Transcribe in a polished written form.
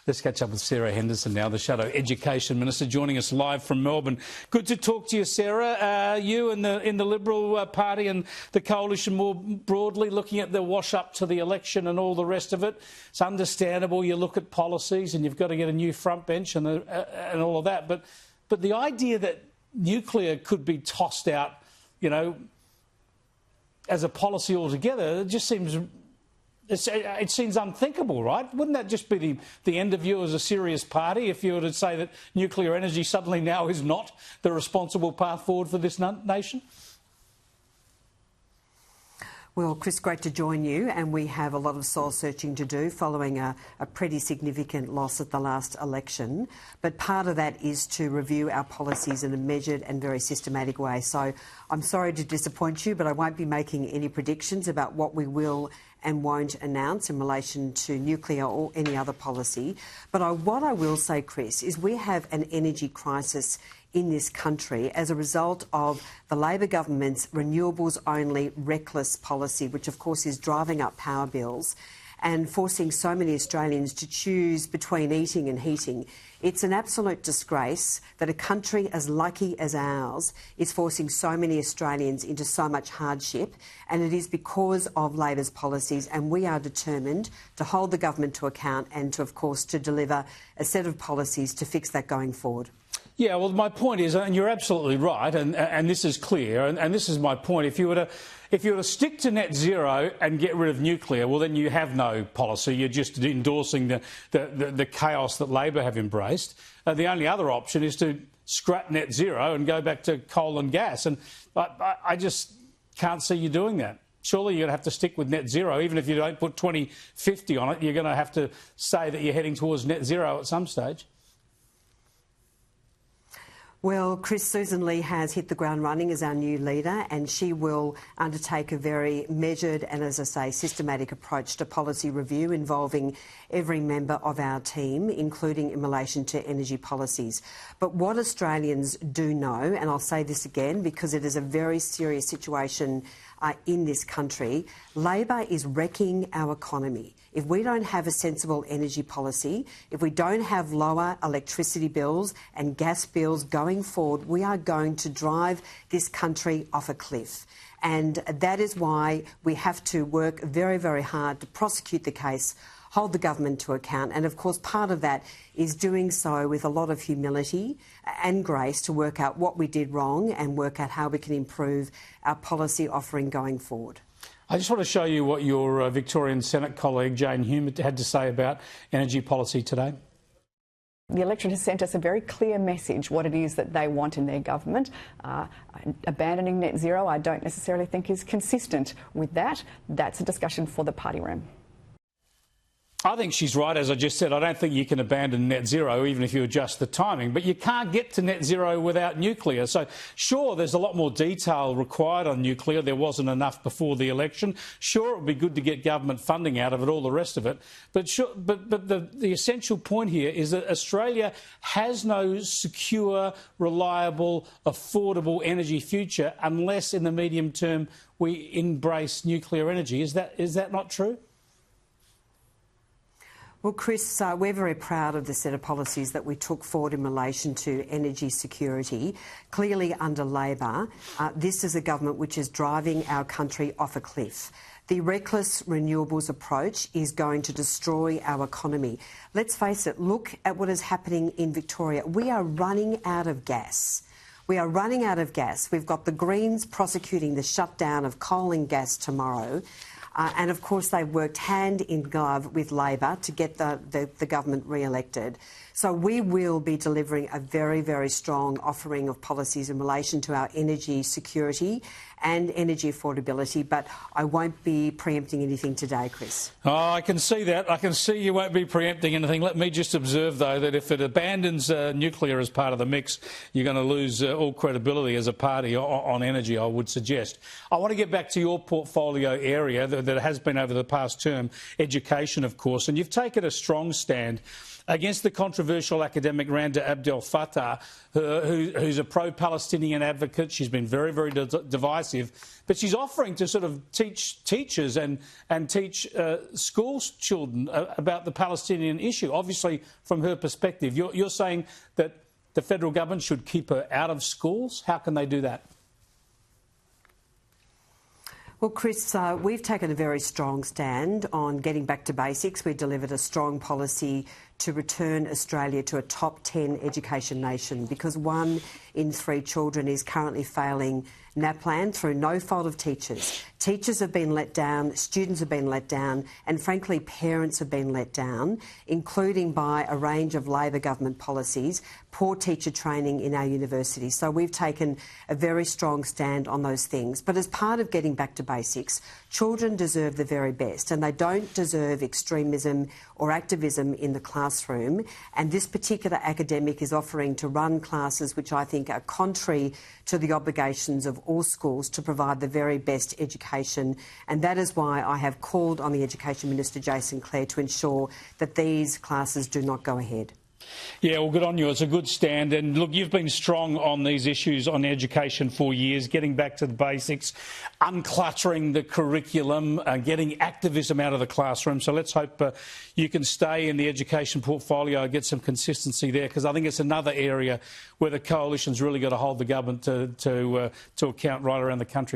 Let's catch up with Sarah Henderson now, the Shadow Education Minister, joining us live from Melbourne. Good to talk to you, Sarah. You in the Liberal Party and the Coalition more broadly, looking at the wash-up to the election and all the rest of it. It's understandable you look at policies and you've got to get a new front bench and all of that. But the idea that nuclear could be tossed out, you know, as a policy altogether, it just seems... It seems unthinkable, right? Wouldn't that just be the end of you as a serious party if you were to say that nuclear energy suddenly now is not the responsible path forward for this nation? Well, Chris, great to join you, and we have a lot of soul-searching to do following a pretty significant loss at the last election. But part of that is to review our policies in a measured and very systematic way. So I'm sorry to disappoint you, but I won't be making any predictions about what we will and won't announce in relation to nuclear or any other policy. But what I will say, Chris, is we have an energy crisis in this country as a result of the Labor government's renewables-only reckless policy, which of course is driving up power bills and forcing so many Australians to choose between eating and heating. It's an absolute disgrace that a country as lucky as ours is forcing so many Australians into so much hardship, and it is because of Labor's policies, and we are determined to hold the government to account and to, of course, to deliver a set of policies to fix that going forward. Yeah, well, my point is, and you're absolutely right, and this is clear, and this is my point. If you were to stick to net zero and get rid of nuclear, well, then you have no policy. You're just endorsing the chaos that Labor have embraced. The only other option is to scrap net zero and go back to coal and gas, and I just can't see you doing that. Surely you're going to have to stick with net zero. Even if you don't put 2050 on it, you're going to have to say that you're heading towards net zero at some stage. Well, Chris, Susan Lee has hit the ground running as our new leader, and she will undertake a very measured and, as I say, systematic approach to policy review involving every member of our team, including in relation to energy policies. But what Australians do know, and I'll say this again because it is a very serious situation in this country, Labor is wrecking our economy. If we don't have a sensible energy policy, if we don't have lower electricity bills and gas bills going forward, we are going to drive this country off a cliff. And that is why we have to work very, very hard to prosecute the case, hold the government to account. And of course, part of that is doing so with a lot of humility and grace to work out what we did wrong and work out how we can improve our policy offering going forward. I just want to show you what your Victorian Senate colleague Jane Hume had to say about energy policy today. The electorate has sent us a very clear message what it is that they want in their government. Abandoning net zero I don't necessarily think is consistent with that. That's a discussion for the party room. I think she's right, as I just said. I don't think you can abandon net zero, even if you adjust the timing. But you can't get to net zero without nuclear. So, sure, there's a lot more detail required on nuclear. There wasn't enough before the election. Sure, it would be good to get government funding out of it, all the rest of it. But the essential point here is that Australia has no secure, reliable, affordable energy future unless, in the medium term, we embrace nuclear energy. Is that not true? Well, Chris, we're very proud of the set of policies that we took forward in relation to energy security. Clearly, under Labor, this is a government which is driving our country off a cliff. The reckless renewables approach is going to destroy our economy. Let's face it, look at what is happening in Victoria. We are running out of gas. We are running out of gas. We've got the Greens prosecuting the shutdown of coal and gas tomorrow. And, of course, they've worked hand in glove with Labor to get the government re-elected. So we will be delivering a very, very strong offering of policies in relation to our energy security and energy affordability, but I won't be preempting anything today, Chris. Oh, I can see that. I can see you won't be preempting anything. Let me just observe, though, that if it abandons nuclear as part of the mix, you're going to lose all credibility as a party on energy, I would suggest. I want to get back to your portfolio area that has been over the past term, education, of course, and you've taken a strong stand against the controversial academic Randa Abdel Fattah, who's a pro-Palestinian advocate. She's been very, very divisive decisive, but she's offering to sort of teach teachers and teach school children about the Palestinian issue, obviously from her perspective. You're saying that the federal government should keep her out of schools? How can they do that? Well, Chris, we've taken a very strong stand on getting back to basics. We delivered a strong policy to return Australia to a top 10 education nation, because 1 in 3 children is currently failing NAPLAN through no fault of teachers. Teachers have been let down, students have been let down, and frankly parents have been let down, including by a range of Labor government policies, poor teacher training in our universities. So we've taken a very strong stand on those things. But as part of getting back to basics, children deserve the very best, and they don't deserve extremism or activism in the classroom. And this particular academic is offering to run classes which I think are contrary to the obligations of all schools to provide the very best education. And that is why I have called on the Education Minister, Jason Clare, to ensure that these classes do not go ahead. Yeah, well, good on you. It's a good stand. And look, you've been strong on these issues on education for years, getting back to the basics, uncluttering the curriculum, getting activism out of the classroom. So let's hope you can stay in the education portfolio and get some consistency there, because I think it's another area where the coalition's really got to hold the government to account right around the country.